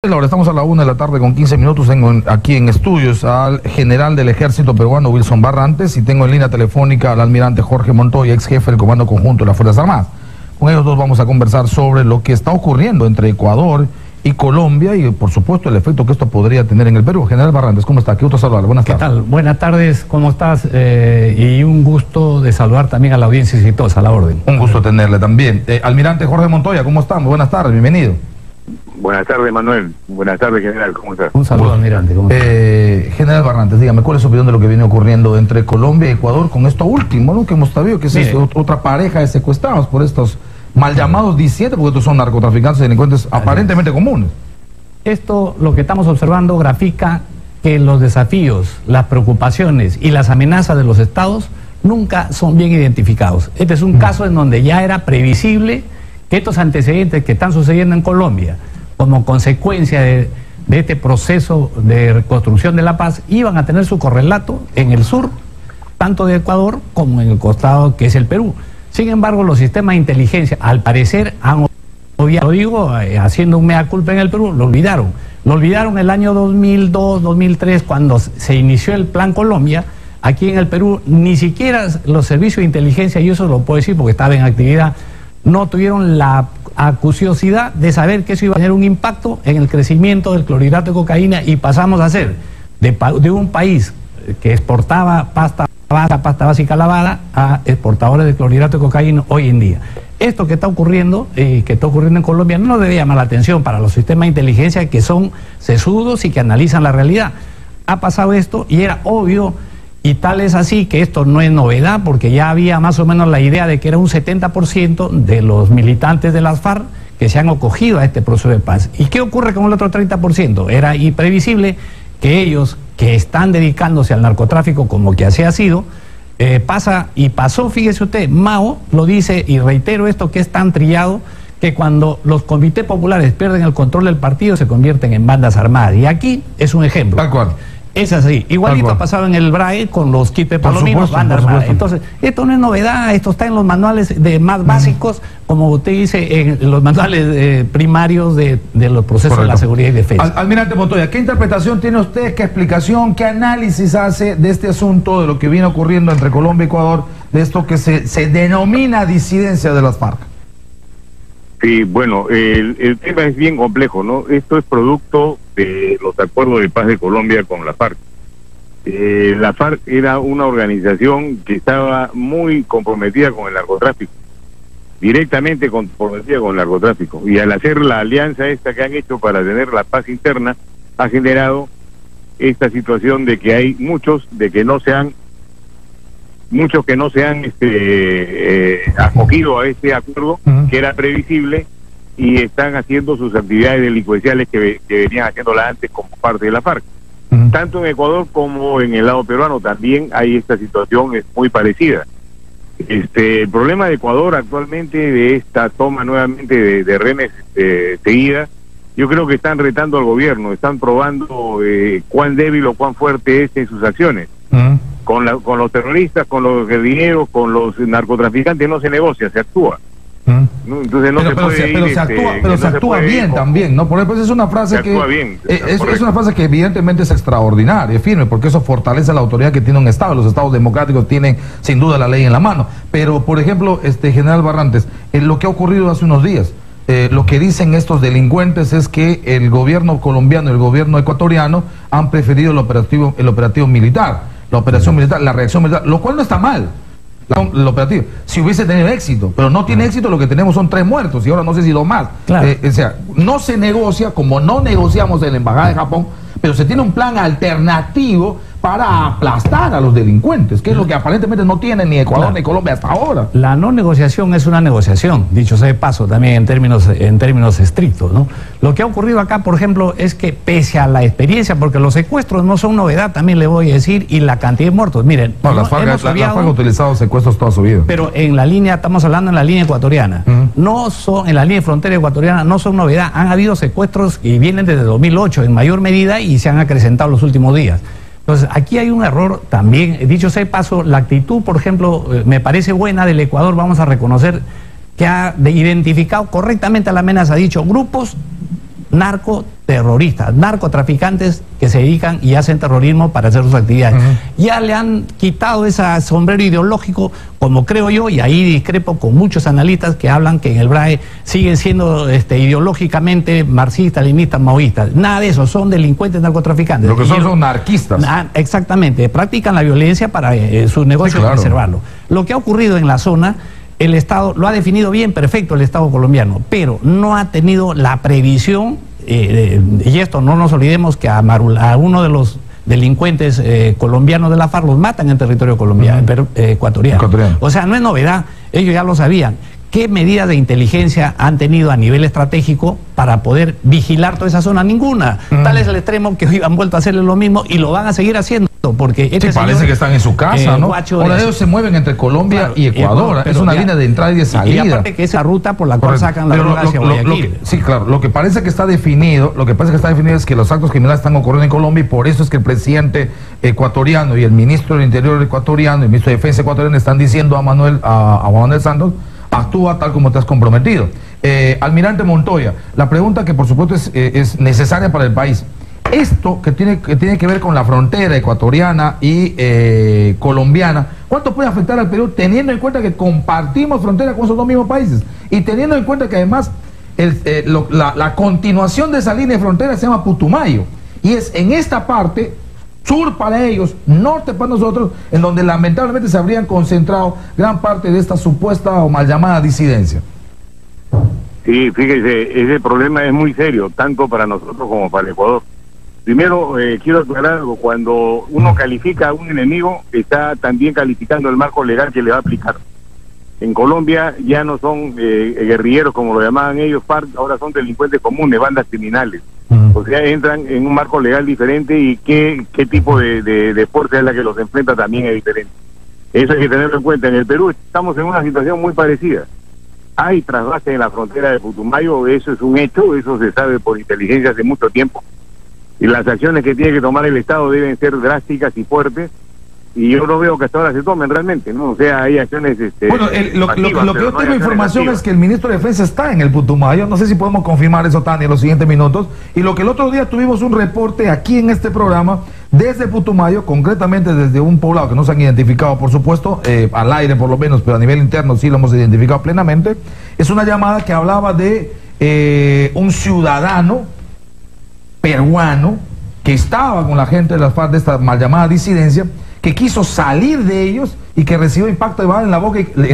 Ahora estamos a la 1 de la tarde con 15 minutos. Tengo aquí en estudios al general del ejército peruano Wilson Barrantes y tengo en línea telefónica al almirante Jorge Montoya, ex jefe del Comando Conjunto de las Fuerzas Armadas. Con ellos dos vamos a conversar sobre lo que está ocurriendo entre Ecuador y Colombia y por supuesto el efecto que esto podría tener en el Perú. General Barrantes, ¿cómo está? Qué gusto saludarle. Buenas tardes. ¿Qué tal? Buenas tardes, ¿cómo estás? Y un gusto de saludar también a la audiencia exitosa, a la orden. Un gusto tenerle también. Almirante Jorge Montoya, ¿cómo está? Muy buenas tardes, bienvenido. Buenas tardes, Manuel. Buenas tardes, general. ¿Cómo estás? Un saludo, almirante. ¿Cómo estás? General Barrantes, dígame, ¿cuál es su opinión de lo que viene ocurriendo entre Colombia y Ecuador con esto último, ¿no? Que hemos sabido que es otra pareja de secuestrados por estos mal llamados disidentes, porque estos son narcotraficantes y delincuentes aparentemente comunes? Esto, lo que estamos observando, grafica que los desafíos, las preocupaciones y las amenazas de los estados nunca son bien identificados. Este es un caso en donde ya era previsible que estos antecedentes que están sucediendo en Colombia, como consecuencia de este proceso de reconstrucción de la paz, iban a tener su correlato en el sur, tanto de Ecuador como en el costado que es el Perú. Sin embargo, los sistemas de inteligencia, al parecer, han obviado, lo digo, haciendo un mea culpa en el Perú, lo olvidaron. Lo olvidaron el año 2002, 2003, cuando se inició el Plan Colombia. Aquí en el Perú, ni siquiera los servicios de inteligencia, y eso lo puedo decir porque estaba en actividad, no tuvieron la acuciosidad de saber que eso iba a tener un impacto en el crecimiento del clorhidrato de cocaína, y pasamos a ser de un país que exportaba pasta básica lavada a exportadores de clorhidrato de cocaína hoy en día. Esto que está ocurriendo en Colombia no debe llamar la atención para los sistemas de inteligencia, que son sesudos y que analizan la realidad. Ha pasado esto y era obvio, y tal es así que esto no es novedad, porque ya había más o menos la idea de que era un 70% de los militantes de las FARC que se han acogido a este proceso de paz. ¿Y qué ocurre con el otro 30%? Era imprevisible que ellos, que están dedicándose al narcotráfico como que así ha sido, pasó, fíjese usted, Mao lo dice, y reitero esto que es tan trillado, que cuando los comités populares pierden el control del partido se convierten en bandas armadas. Y aquí es un ejemplo. Tal cual. Es así, igualito ha pasado en el BRAE con los kits palominos, banda armada. Entonces, esto no es novedad, esto está en los manuales más básicos, como usted dice, en los manuales primarios de los procesos. Correcto. De la seguridad y defensa. Almirante Montoya, ¿qué interpretación tiene usted, qué explicación, qué análisis hace de este asunto, de lo que viene ocurriendo entre Colombia y Ecuador, de esto que se denomina disidencia de las FARC? Sí, bueno, el tema es bien complejo, ¿no? Esto es producto de los acuerdos de paz de Colombia con la FARC. La FARC era una organización que estaba muy comprometida con el narcotráfico, directamente comprometida con el narcotráfico, y al hacer la alianza esta que han hecho para tener la paz interna, ha generado esta situación de que hay muchos que no se han acogido a este acuerdo, que era previsible, y están haciendo sus actividades delincuenciales que venían haciéndola antes como parte de la FARC. Tanto en Ecuador como en el lado peruano también hay esta situación, es muy parecida. El problema de Ecuador actualmente, de esta toma nuevamente de rehenes seguida, yo creo que están retando al gobierno, están probando cuán débil o cuán fuerte es en sus acciones. Con los terroristas, con los guerrilleros, con los narcotraficantes no se negocia, se actúa. ¿No? Entonces pero se actúa bien también, ¿no? Por ejemplo, es una frase es una frase que evidentemente es extraordinaria, firme, porque eso fortalece la autoridad que tiene un Estado. Los Estados democráticos tienen sin duda la ley en la mano. Pero, por ejemplo, general Barrantes, lo que ha ocurrido hace unos días, lo que dicen estos delincuentes es que el gobierno colombiano y el gobierno ecuatoriano han preferido el operativo militar, la operación militar, la reacción militar, lo cual no está mal. El operativo, si hubiese tenido éxito, pero no tiene éxito, lo que tenemos son 3 muertos y ahora no sé si 2 más. Claro. O sea, no se negocia como no negociamos en la embajada de Japón, pero se tiene un plan alternativo para aplastar a los delincuentes, que es lo que aparentemente no tienen ni Ecuador ni Colombia hasta ahora. La no negociación es una negociación, dicho sea de paso, también en términos estrictos, ¿no? Lo que ha ocurrido acá, por ejemplo, es que pese a la experiencia, porque los secuestros no son novedad, también le voy a decir, y la cantidad de muertos, miren, no, las FARC han utilizado secuestros toda su vida. Pero en la línea, estamos hablando en la línea ecuatoriana, no son, en la línea de frontera ecuatoriana, no son novedad. Han habido secuestros y vienen desde 2008 en mayor medida y se han acrecentado los últimos días. Entonces, aquí hay un error también. Dicho sea de paso, la actitud, por ejemplo, me parece buena del Ecuador. Vamos a reconocer que ha identificado correctamente a la amenaza. Ha dicho grupos narco terroristas, narcotraficantes que se dedican y hacen terrorismo para hacer sus actividades. Ya le han quitado ese sombrero ideológico, como creo yo, y ahí discrepo con muchos analistas que hablan que en el BRAE siguen siendo ideológicamente marxistas, leninistas, maoístas. Nada de eso, son delincuentes narcotraficantes. Lo que son anarquistas. Exactamente, practican la violencia para su negocio preservarlo. Lo que ha ocurrido en la zona, el Estado lo ha definido bien, perfecto, el Estado colombiano, pero no ha tenido la previsión. Y esto no nos olvidemos que a uno de los delincuentes colombianos de la FARC los matan en territorio colombiano, ecuatoriano. O sea, no es novedad, ellos ya lo sabían. ¿Qué medidas de inteligencia han tenido a nivel estratégico para poder vigilar toda esa zona? Ninguna. Tal es el extremo que hoy han vuelto a hacerle lo mismo y lo van a seguir haciendo. Porque parece que están en su casa, ¿no? Ahora ellos se mueven entre Colombia y Ecuador. Es una línea de entrada y de salida. Y aparte que esa ruta por la cual sacan la droga hacia Guayaquil. Sí, claro. Lo que parece que está definido, es que los actos criminales están ocurriendo en Colombia y por eso es que el presidente ecuatoriano y el ministro del Interior ecuatoriano y el ministro de Defensa ecuatoriano están diciendo a Manuel Santos: actúa tal como te has comprometido. Almirante Montoya, la pregunta que por supuesto es necesaria para el país. Esto que tiene que ver con la frontera ecuatoriana y colombiana, ¿cuánto puede afectar al Perú teniendo en cuenta que compartimos frontera con esos dos mismos países? Y teniendo en cuenta que además la continuación de esa línea de frontera se llama Putumayo. Y es en esta parte, sur para ellos, norte para nosotros, en donde lamentablemente se habrían concentrado gran parte de esta supuesta o mal llamada disidencia. Sí, fíjese, ese problema es muy serio, tanto para nosotros como para el Ecuador. Primero, quiero aclarar algo: cuando uno califica a un enemigo, está también calificando el marco legal que le va a aplicar. En Colombia ya no son guerrilleros, como lo llamaban ellos, FARC, ahora son delincuentes comunes, bandas criminales. O sea, entran en un marco legal diferente y qué tipo de fuerza es la que los enfrenta también es diferente. Eso hay que tenerlo en cuenta. En el Perú estamos en una situación muy parecida. Hay trasvase en la frontera de Putumayo, eso es un hecho, eso se sabe por inteligencia hace mucho tiempo. Y las acciones que tiene que tomar el Estado deben ser drásticas y fuertes, y yo no veo que hasta ahora se tomen realmente, ¿no? O sea, hay acciones... Bueno, lo que yo tengo información es que el ministro de Defensa está en el Putumayo, no sé si podemos confirmar eso, Tania, en los siguientes minutos, y lo que el otro día tuvimos un reporte aquí en este programa, desde Putumayo, concretamente desde un poblado que no se han identificado, por supuesto, al aire por lo menos, pero a nivel interno sí lo hemos identificado plenamente, es una llamada que hablaba de un ciudadano peruano que estaba con la gente de las FARC, de esta mal llamada disidencia, que quiso salir de ellos y que recibió impacto de bala en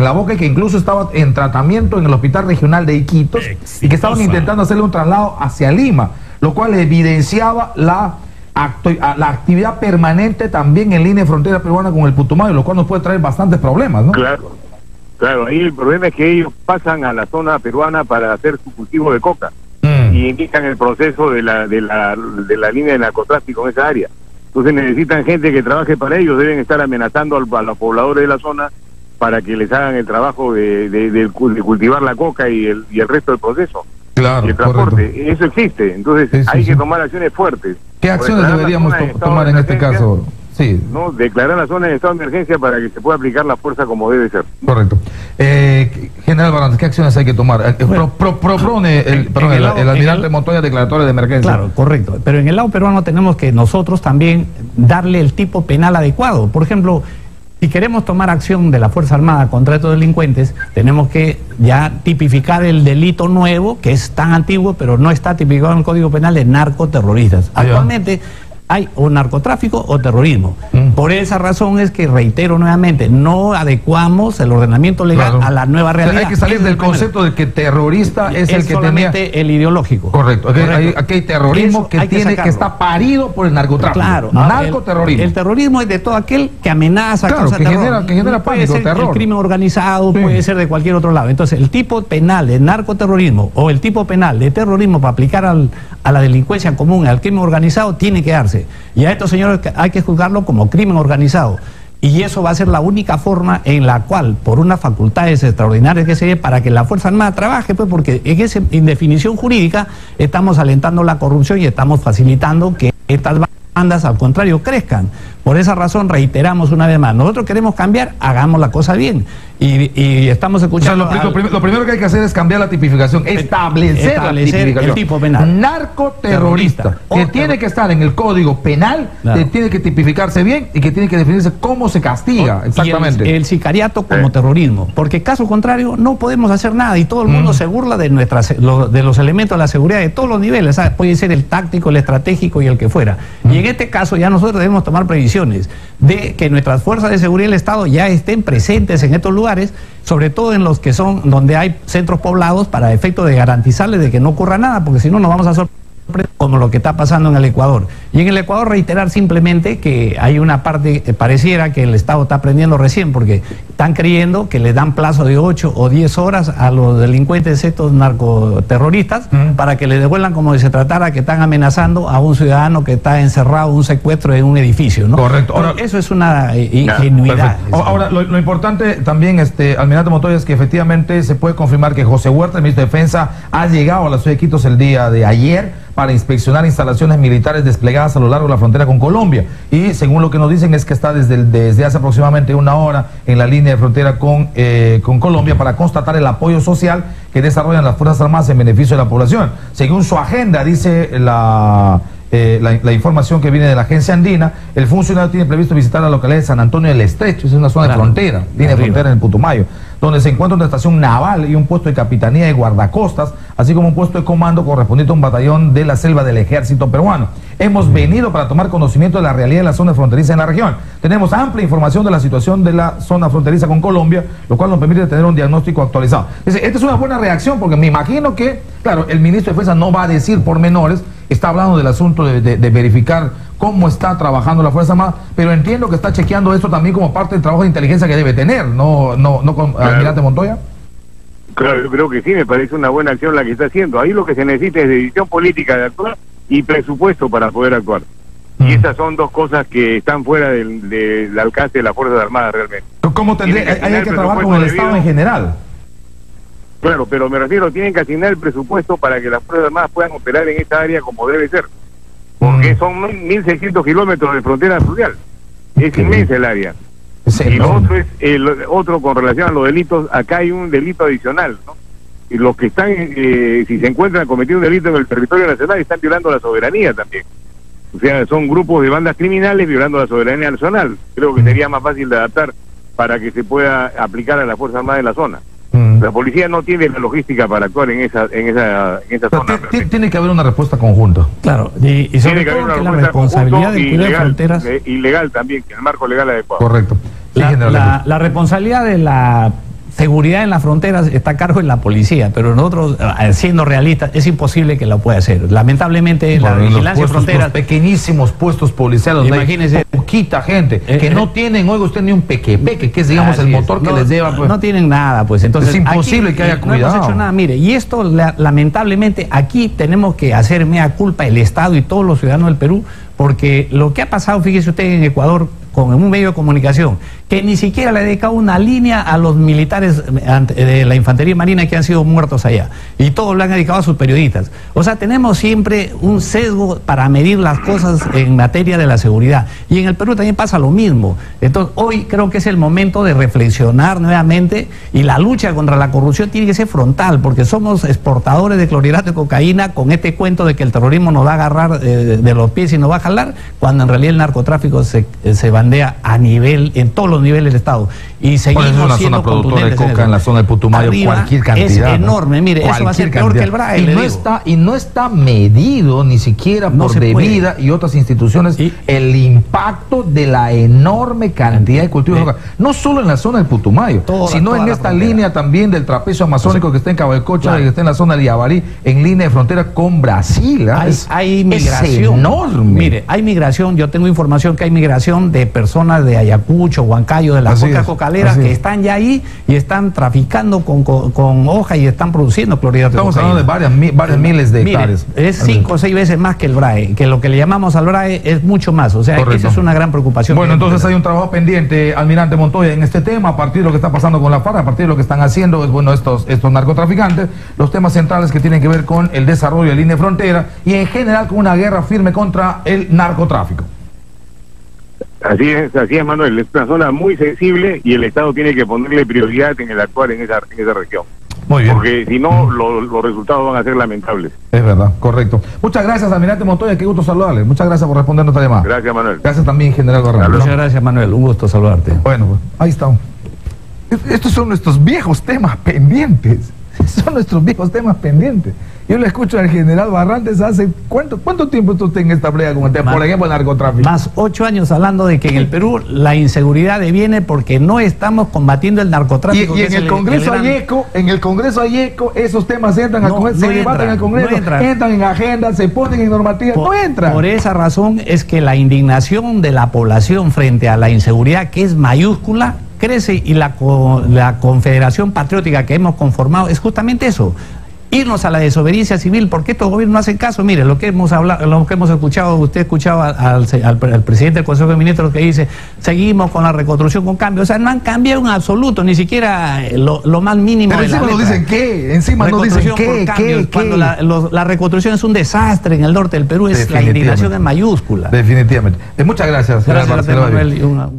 la boca y que incluso estaba en tratamiento en el Hospital Regional de Iquitos y que estaban intentando hacerle un traslado hacia Lima, lo cual evidenciaba la actividad permanente también en línea de frontera peruana con el Putumayo, lo cual nos puede traer bastantes problemas, ¿no? Claro, ahí el problema es que ellos pasan a la zona peruana para hacer su cultivo de coca y indican el proceso de la línea de narcotráfico en esa área. Entonces necesitan gente que trabaje para ellos, deben estar amenazando a los pobladores de la zona para que les hagan el trabajo de cultivar la coca y el resto del proceso. Claro, y el transporte. Correcto. Eso existe, entonces hay que tomar acciones fuertes. ¿Qué acciones deberíamos tomar en este caso? Sí. No, declarar la zona de estado de emergencia para que se pueda aplicar la fuerza como debe ser. Correcto. General Barrantes, ¿qué acciones hay que tomar? Propone el almirante Montoya declaratoria de emergencia. Claro, correcto. Pero en el lado peruano tenemos que nosotros también darle el tipo penal adecuado. Por ejemplo, si queremos tomar acción de la Fuerza Armada contra estos delincuentes, tenemos que ya tipificar el delito nuevo, que es tan antiguo, pero no está tipificado en el Código Penal, de narcoterroristas. Actualmente hay o narcotráfico o terrorismo. Por esa razón es que, reitero nuevamente, no adecuamos el ordenamiento legal a la nueva realidad. O sea, hay que salir del concepto de que terrorista es el que solamente el ideológico. Correcto. Aquí hay terrorismo que está parido por el narcotráfico. Claro. Narcoterrorismo. El terrorismo es de todo aquel que amenaza, causa terror. Que genera puede pánico, ser terror. El crimen organizado, puede ser de cualquier otro lado. Entonces, el tipo penal de narcoterrorismo o el tipo penal de terrorismo para aplicar a la delincuencia común, al crimen organizado, tiene que darse. Y a estos señores hay que juzgarlo como crimen organizado. Y eso va a ser la única forma en la cual, por unas facultades extraordinarias que se dé, para que la Fuerza Armada trabaje, pues, porque en esa indefinición jurídica estamos alentando la corrupción y estamos facilitando que estas bandas, al contrario, crezcan. Por esa razón reiteramos una vez más, nosotros queremos cambiar, hagamos la cosa bien. Y estamos escuchando... O sea, lo primero que hay que hacer es cambiar la tipificación, establecer la tipificación. El tipo penal. Narcoterrorista, que tiene que estar en el Código Penal, claro, que tiene que tipificarse bien y que tiene que definirse cómo se castiga, exactamente. Y el sicariato como terrorismo, porque caso contrario no podemos hacer nada y todo el mundo se burla de de los elementos de la seguridad de todos los niveles, ¿sabes? Puede ser el táctico, el estratégico y el que fuera. Y en este caso ya nosotros debemos tomar previsiones de que nuestras fuerzas de seguridad del Estado ya estén presentes en estos lugares, sobre todo en los que son donde hay centros poblados, para efecto de garantizarles de que no ocurra nada, porque si no nos vamos a sorprender como lo que está pasando en el Ecuador. Y en el Ecuador reiterar simplemente que hay una parte, pareciera que el Estado está aprendiendo recién, porque están creyendo que le dan plazo de 8 o 10 horas a los delincuentes estos narcoterroristas para que le devuelvan como si se tratara que están amenazando a un ciudadano que está encerrado, un secuestro en un edificio, ¿no? Correcto. Ahora, eso es una ingenuidad. Ahora, lo importante también, almirante Montoya, es que efectivamente se puede confirmar que José Huerta, el ministro de Defensa, ha llegado a la ciudad de Quito el día de ayer para inspeccionar instalaciones militares desplegadas a lo largo de la frontera con Colombia. Y según lo que nos dicen es que está desde hace aproximadamente una hora en la línea de frontera con Colombia para constatar el apoyo social que desarrollan las Fuerzas Armadas en beneficio de la población. Según su agenda, dice la información que viene de la agencia andina, el funcionario tiene previsto visitar la localidad de San Antonio del Estrecho, es una zona de frontera, línea de frontera en el Putumayo, donde se encuentra una estación naval y un puesto de capitanía de guardacostas, así como un puesto de comando correspondiente a un batallón de la selva del ejército peruano. Hemos venido para tomar conocimiento de la realidad de la zona fronteriza en la región. Tenemos amplia información de la situación de la zona fronteriza con Colombia, lo cual nos permite tener un diagnóstico actualizado. Esta es una buena reacción, porque me imagino que, claro, el ministro de Defensa no va a decir pormenores, está hablando del asunto de verificar cómo está trabajando la Fuerza Armada, pero entiendo que está chequeando esto también como parte del trabajo de inteligencia que debe tener, ¿no, claro, almirante Montoya? Claro, yo creo que sí, me parece una buena acción la que está haciendo. Ahí lo que se necesita es decisión política de actuar y presupuesto para poder actuar. Y esas son dos cosas que están fuera del alcance de las Fuerzas Armadas realmente. ¿Cómo tendría? Hay que trabajar con el Estado en general. Claro, pero me refiero, tienen que asignar el presupuesto para que las Fuerzas Armadas puedan operar en esta área como debe ser. Porque son 1.600 kilómetros de frontera fluvial. Es inmensa el área. Y lo otro es, otro con relación a los delitos, acá hay un delito adicional, ¿no? Y los que están, si se encuentran cometiendo un delito en el territorio nacional, están violando la soberanía también. O sea, son grupos de bandas criminales violando la soberanía nacional. Creo que sería más fácil de adaptar para que se pueda aplicar a las Fuerzas Armadas en la zona. La policía no tiene la logística para actuar en esa zona. Tiene que haber una respuesta conjunta. Claro, y sobre todo que la responsabilidad de cuidar fronteras... Ilegal también, que el marco legal adecuado. Correcto. La responsabilidad de la seguridad en las fronteras está a cargo de la policía, pero nosotros, siendo realistas, es imposible que lo pueda hacer. Lamentablemente, la vigilancia de fronteras... pequeñísimos puestos policiales, imagínese, poquita gente, que no tienen, oiga usted, ni un peque, que es, digamos, el motor que les lleva... Pues, no tienen nada, pues. Entonces, es imposible aquí, que haya cuidado. No hemos hecho nada, mire, y esto, lamentablemente, aquí tenemos que hacer mea culpa el Estado y todos los ciudadanos del Perú, porque lo que ha pasado, fíjese usted, en Ecuador, con un medio de comunicación, que ni siquiera le ha dedicado una línea a los militares de la Infantería Marina que han sido muertos allá, y todos lo han dedicado a sus periodistas. O sea, tenemos siempre un sesgo para medir las cosas en materia de la seguridad, y en el Perú también pasa lo mismo. Entonces, hoy creo que es el momento de reflexionar nuevamente, y la lucha contra la corrupción tiene que ser frontal, porque somos exportadores de clorhidrato de cocaína con este cuento de que el terrorismo nos va a agarrar de los pies y nos va a jalar, cuando en realidad el narcotráfico se bandea a nivel, en todos los niveles del Estado, y seguimos siendo productora de coca en la zona del Putumayo, cualquier cantidad. Es enorme, mire, eso va a ser peor que el BRAE. Y no está medido ni siquiera por Devida y otras instituciones el impacto de la enorme cantidad de cultivos de coca, no solo en la zona del Putumayo, sino en esta línea también del trapecio amazónico que está en Cabo de Cocha, que está en la zona de Liabarí, en línea de frontera con Brasil. Hay migración. Es enorme. Mire, hay migración, yo tengo información que hay migración de personas de Ayacucho, Huancayo, de las cocas cocaleras, que están ya ahí y están traficando con hoja y están produciendo clorhidrato de cocaína. Estamos hablando de varias miles de hectáreas. Es 5 o 6 veces más que el BRAE, que lo que le llamamos al BRAE es mucho más. O sea, esa es una gran preocupación. Bueno, entonces hay un trabajo pendiente, almirante Montoya, en este tema, a partir de lo que está pasando con la FARC, a partir de lo que están haciendo, es bueno, estos narcotraficantes, los temas centrales que tienen que ver con el desarrollo de línea de frontera y en general con una guerra firme contra el narcotráfico. Así es, Manuel. Es una zona muy sensible y el Estado tiene que ponerle prioridad en el actuar en esa región. Muy bien. Porque si no, los resultados van a ser lamentables. Es verdad, correcto. Muchas gracias, almirante Montoya, qué gusto saludarle. Muchas gracias por responder nuestra llamada. Gracias, Manuel. Gracias también, general Barrantes. Muchas gracias, Manuel. Un gusto saludarte. Bueno, pues, ahí estamos. Estos son nuestros viejos temas pendientes. Son nuestros viejos temas pendientes. Yo le escucho al general Barrantes hace... ¿Cuánto tiempo usted en esta pelea con el tema? Por ejemplo, el narcotráfico. Más 8 años hablando de que en el Perú la inseguridad deviene porque no estamos combatiendo el narcotráfico. Y en el Congreso hay eco, esos temas entran al Congreso, se debatan en el Congreso, entran en agenda, se ponen en normativa, no entran. Por esa razón es que la indignación de la población frente a la inseguridad, que es mayúscula, crece, y la Confederación Patriótica que hemos conformado es justamente eso: irnos a la desobediencia civil, porque estos gobiernos no hacen caso. Mire, lo que hemos hablado, lo que hemos escuchado, usted escuchaba al presidente del Consejo de Ministros que dice, seguimos con la reconstrucción con cambio. O sea, no han cambiado en absoluto, ni siquiera lo más mínimo. Pero encima nos dicen qué, encima nos dicen qué. Cuando la reconstrucción es un desastre en el norte del Perú, es la indignación en mayúscula. Definitivamente. Muchas gracias. Gracias, Manuel.